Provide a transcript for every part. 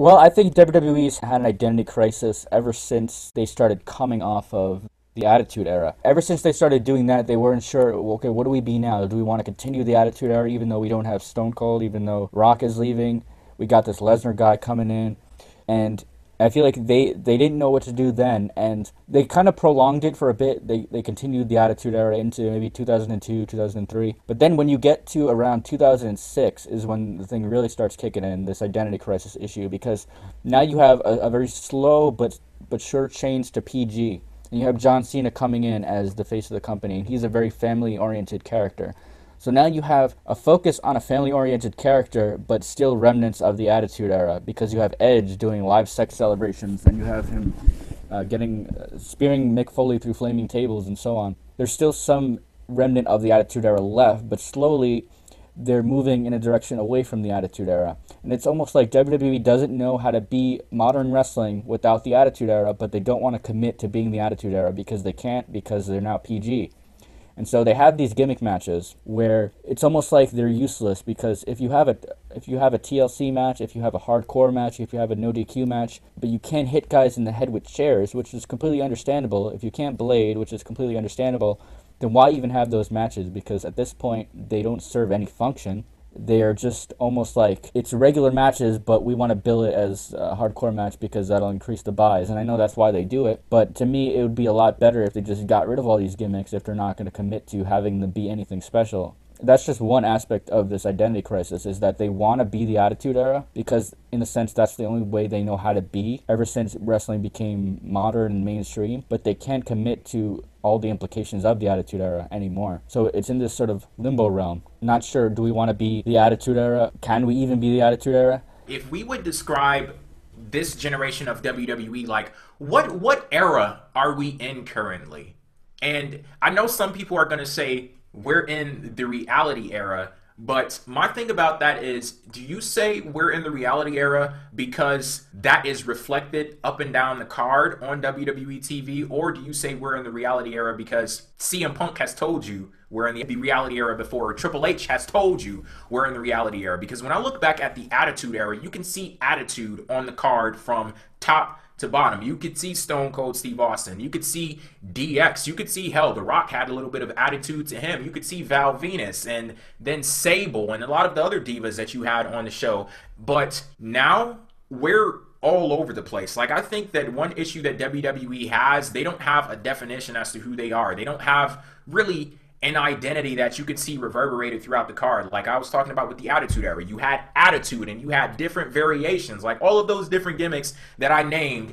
Well, I think WWE's had an identity crisis ever since they started coming off of the Attitude Era. Ever since they started doing that, they weren't sure, well, okay, what do we be now? Do we want to continue the Attitude Era even though we don't have Stone Cold, even though Rock is leaving? We got this Lesnar guy coming in. And I feel like they didn't know what to do then, and they kind of prolonged it for a bit. They continued the Attitude Era into maybe 2002, 2003. But then when you get to around 2006 is when the thing really starts kicking in, this identity crisis issue, because now you have a very slow but sure change to PG. And you have John Cena coming in as the face of the company, and he's a very family-oriented character. So now you have a focus on a family-oriented character, but still remnants of the Attitude Era, because you have Edge doing live sex celebrations, and you have him spearing Mick Foley through flaming tables, and so on. There's still some remnant of the Attitude Era left, but slowly they're moving in a direction away from the Attitude Era. And it's almost like WWE doesn't know how to be modern wrestling without the Attitude Era, but they don't want to commit to being the Attitude Era because they can't, because they're now PG. And so they have these gimmick matches where it's almost like they're useless, because if you have a TLC match, if you have a hardcore match, if you have a no DQ match, but you can't hit guys in the head with chairs, which is completely understandable. If you can't blade, which is completely understandable, then why even have those matches? Because at this point they don't serve any function. They are just almost like it's regular matches, but we want to bill it as a hardcore match because that'll increase the buys. And I know that's why they do it, but to me it would be a lot better if they just got rid of all these gimmicks if they're not going to commit to having them be anything special. That's just one aspect of this identity crisis, is that they want to be the Attitude Era because, in a sense, that's the only way they know how to be ever since wrestling became modern and mainstream, but they can't commit to all the implications of the Attitude Era anymore. So it's in this sort of limbo realm. Not sure, do we want to be the Attitude Era? Can we even be the Attitude Era? If we would describe this generation of WWE, like, what era are we in currently? And I know some people are going to say we're in the reality era, but my thing about that is, do you say we're in the reality era because that is reflected up and down the card on WWE TV, or do you say we're in the reality era because CM Punk has told you we're in the reality era before, or Triple H has told you we're in the reality era? Because when I look back at the Attitude Era, you can see attitude on the card from top to bottom. You could see Stone Cold Steve Austin. You could see DX. You could see, hell, The Rock had a little bit of attitude to him. You could see Val Venus and then Sable and a lot of the other divas that you had on the show. But now we're all over the place. Like, I think that one issue that WWE has, they don't have a definition as to who they are. They don't have really an identity that you could see reverberated throughout the card. Like I was talking about with the Attitude Era, you had attitude and you had different variations. Like all of those different gimmicks that I named,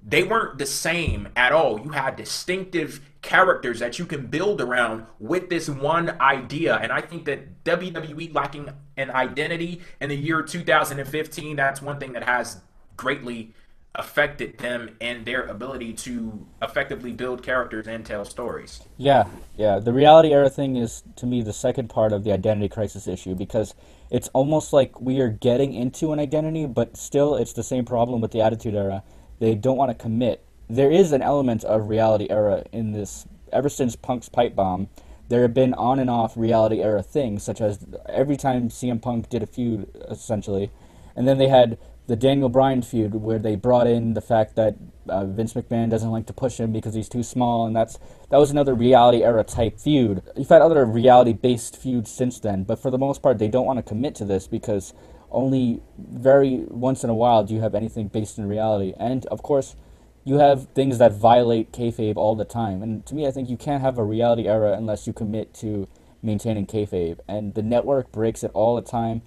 they weren't the same at all. You had distinctive characters that you can build around with this one idea. And I think that WWE lacking an identity in the year 2015, that's one thing that has greatly affected them and their ability to effectively build characters and tell stories. Yeah. The reality era thing is, to me, the second part of the identity crisis issue, because it's almost like we are getting into an identity, but still it's the same problem with the Attitude Era. They don't want to commit. There is an element of reality era in this. Ever since Punk's pipe bomb, there have been on and off reality era things, such as every time CM Punk did a feud, essentially. And then they had the Daniel Bryan feud, where they brought in the fact that Vince McMahon doesn't like to push him because he's too small, and that was another reality era type feud. You've had other reality based feuds since then, but for the most part they don't want to commit to this because only very once in a while do you have anything based in reality. And of course you have things that violate kayfabe all the time, and to me I think you can't have a reality era unless you commit to maintaining kayfabe, and the network breaks it all the time.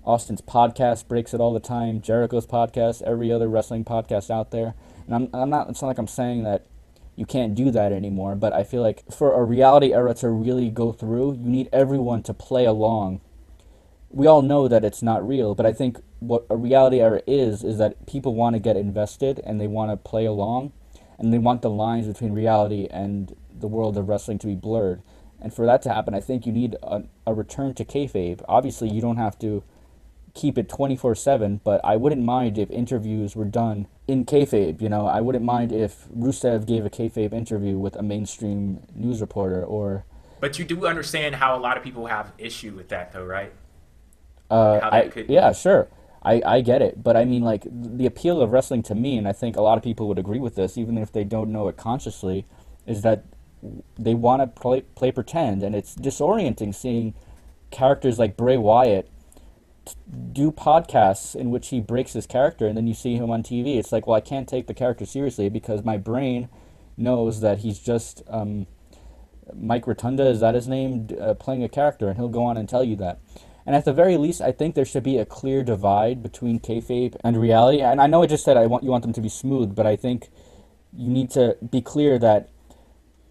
Austin's podcast breaks it all the time. Jericho's podcast, every other wrestling podcast out there. And I'm not. It's not like I'm saying that you can't do that anymore. But I feel like for a reality era to really go through, you need everyone to play along. We all know that it's not real, but I think what a reality era is that people want to get invested and they want to play along, and they want the lines between reality and the world of wrestling to be blurred. And for that to happen, I think you need a return to kayfabe. Obviously, you don't have to keep it 24/7, but I wouldn't mind if interviews were done in kayfabe. I wouldn't mind if Rusev gave a kayfabe interview with a mainstream news reporter, or. But you do understand how a lot of people have issue with that, though, right? Yeah, sure. I get it, but I mean, like, the appeal of wrestling to me, and I think a lot of people would agree with this, even if they don't know it consciously, is that they want to play pretend, and it's disorienting seeing characters like Bray Wyatt do podcasts in which he breaks his character, and then you see him on TV. It's like, well, I can't take the character seriously because my brain knows that he's just Mike Rotunda, is that his name, playing a character, and he'll go on and tell you that. And at the very least, I think there should be a clear divide between kayfabe and reality. And I know I just said you want them to be smooth, but I think you need to be clear that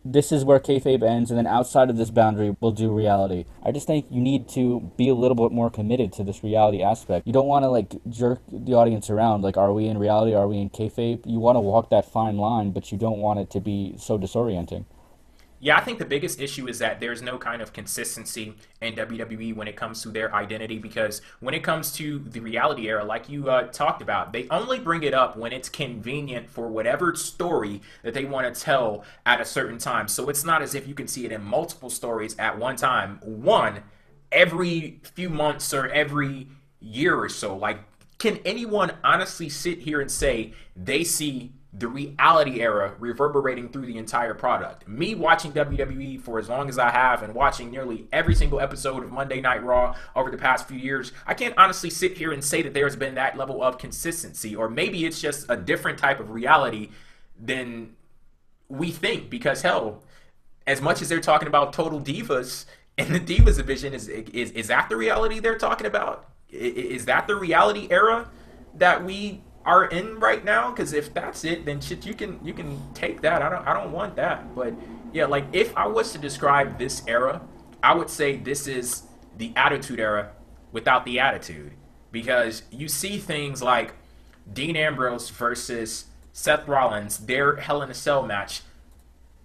this is where kayfabe ends, and then outside of this boundary, we'll do reality. I just think you need to be a little bit more committed to this reality aspect. You don't want to, like, jerk the audience around, like, are we in reality, are we in kayfabe? You want to walk that fine line, but you don't want it to be so disorienting. Yeah, I think the biggest issue is that there's no kind of consistency in WWE when it comes to their identity, because when it comes to the reality era, like you talked about, they only bring it up when it's convenient for whatever story that they want to tell at a certain time. So it's not as if you can see it in multiple stories at one time, one every few months or every year or so. Like, can anyone honestly sit here and say they see the reality era reverberating through the entire product? Me watching WWE for as long as I have and watching nearly every single episode of Monday Night Raw over the past few years, I can't honestly sit here and say that there's been that level of consistency. Or maybe it's just a different type of reality than we think, because hell, as much as they're talking about Total Divas and the Divas division, is that the reality they're talking about? Is that the reality era that we are in right now? Because if that's it, then shit, you can take that. I don't want that. But yeah, like, if I was to describe this era, I would say this is the Attitude Era without the attitude, because you see things like Dean Ambrose versus Seth Rollins, their Hell in a Cell match.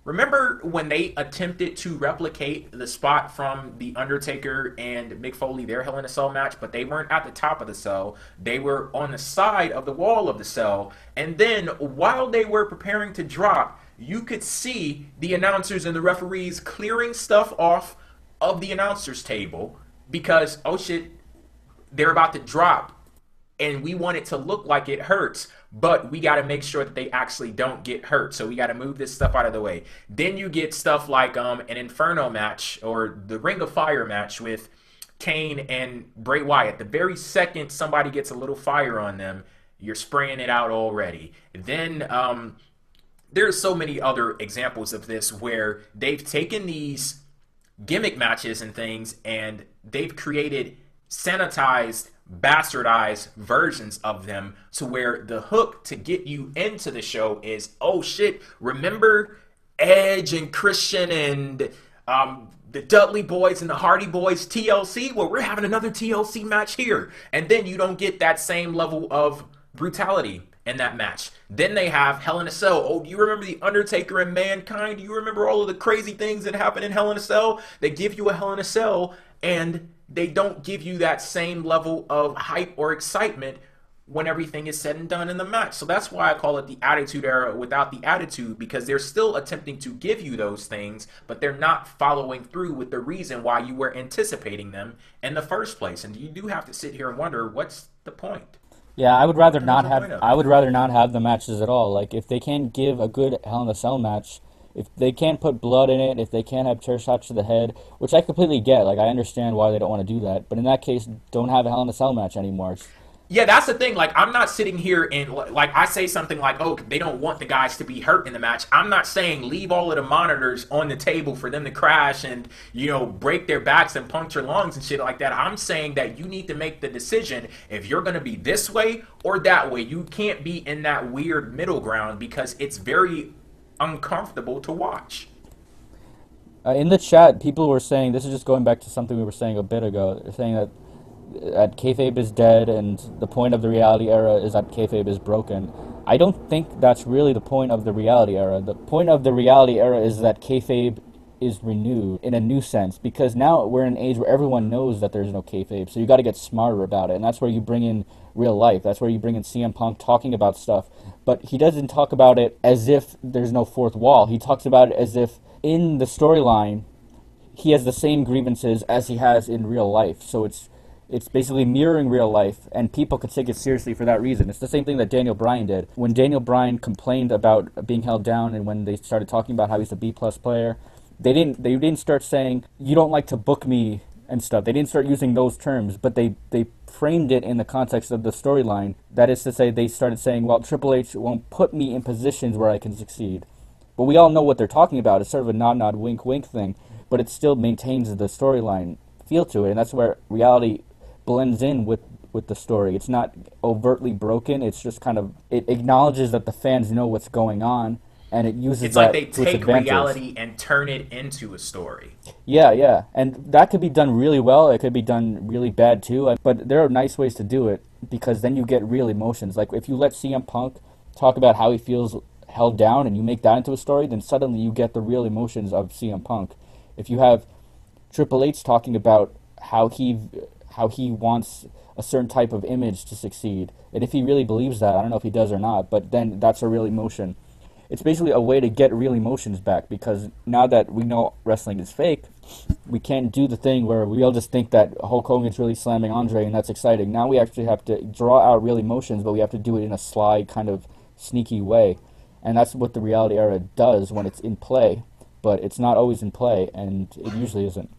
Remember when they attempted to replicate the spot from the Undertaker and Mick Foley, their Hell in a Cell match, but they weren't at the top of the cell. They were on the side of the wall of the cell. And then while they were preparing to drop, you could see the announcers and the referees clearing stuff off of the announcers table because, oh shit, they're about to drop. And we want it to look like it hurts, but we got to make sure that they actually don't get hurt. So we got to move this stuff out of the way. Then you get stuff like an Inferno match or the Ring of Fire match with Kane and Bray Wyatt. The very second somebody gets a little fire on them, you're spraying it out already. Then there's so many other examples of this where they've taken these gimmick matches and things and they've created sanitized, bastardized versions of them to where the hook to get you into the show is, oh shit, remember Edge and Christian and the Dudley Boys and the Hardy Boys TLC? Well, we're having another TLC match here. And then you don't get that same level of brutality in that match. Then they have Hell in a Cell. Oh, do you remember the Undertaker and Mankind? Do you remember all of the crazy things that happened in Hell in a Cell? They give you a Hell in a Cell and they don't give you that same level of hype or excitement when everything is said and done in the match. So that's why I call it the Attitude Era without the attitude, because they're still attempting to give you those things, but they're not following through with the reason why you were anticipating them in the first place. And you do have to sit here and wonder, what's the point? Yeah, I would rather not have the matches at all. Like, if they can't give a good Hell in a Cell match, if they can't put blood in it, if they can't have chair shots to the head, which I completely get, like, I understand why they don't want to do that, but in that case, don't have a Hell in a Cell match anymore. Yeah, that's the thing. Like, I'm not sitting here and, like, I say something like, oh, they don't want the guys to be hurt in the match. I'm not saying leave all of the monitors on the table for them to crash and, you know, break their backs and puncture lungs and shit like that. I'm saying that you need to make the decision if you're going to be this way or that way. You can't be in that weird middle ground because it's very uncomfortable to watch. In the chat, people were saying, this is just going back to something we were saying a bit ago, they're saying that kayfabe is dead and the point of the reality era is that kayfabe is broken. I don't think that's really the point of the reality era. The point of the reality era is that kayfabe is renewed in a new sense, because now we're in an age where everyone knows that there's no kayfabe, so you got to get smarter about it, and that's where you bring in real life. That's where you bring in CM Punk talking about stuff, but he doesn't talk about it as if there's no fourth wall. He talks about it as if in the storyline he has the same grievances as he has in real life, so it's It's basically mirroring real life, and people could take it seriously for that reason. It's the same thing that Daniel Bryan did. When Daniel Bryan complained about being held down, and when they started talking about how he's a B-plus player, they didn't start saying, you don't like to book me and stuff. They didn't start using those terms, but they framed it in the context of the storyline. That is to say, they started saying, well, Triple H won't put me in positions where I can succeed. But we all know what they're talking about. It's sort of a nod, wink thing, but it still maintains the storyline feel to it, and that's where reality blends in with the story. It's not overtly broken. It's just kind of, it acknowledges that the fans know what's going on, and it uses It's that like they to its take advantage. reality and turn it into a story. Yeah, and that could be done really well. It could be done really bad too. But there are nice ways to do it, because then you get real emotions. Like if you let CM Punk talk about how he feels held down, and you make that into a story, then suddenly you get the real emotions of CM Punk. If you have Triple H talking about how he wants a certain type of image to succeed, and if he really believes that, I don't know if he does or not, but then that's a real emotion. It's basically a way to get real emotions back, because now that we know wrestling is fake, we can't do the thing where we all just think that Hulk Hogan's really slamming Andre and that's exciting. Now we actually have to draw out real emotions, but we have to do it in a sly, kind of sneaky way. And that's what the reality era does when it's in play, but it's not always in play, and it usually isn't.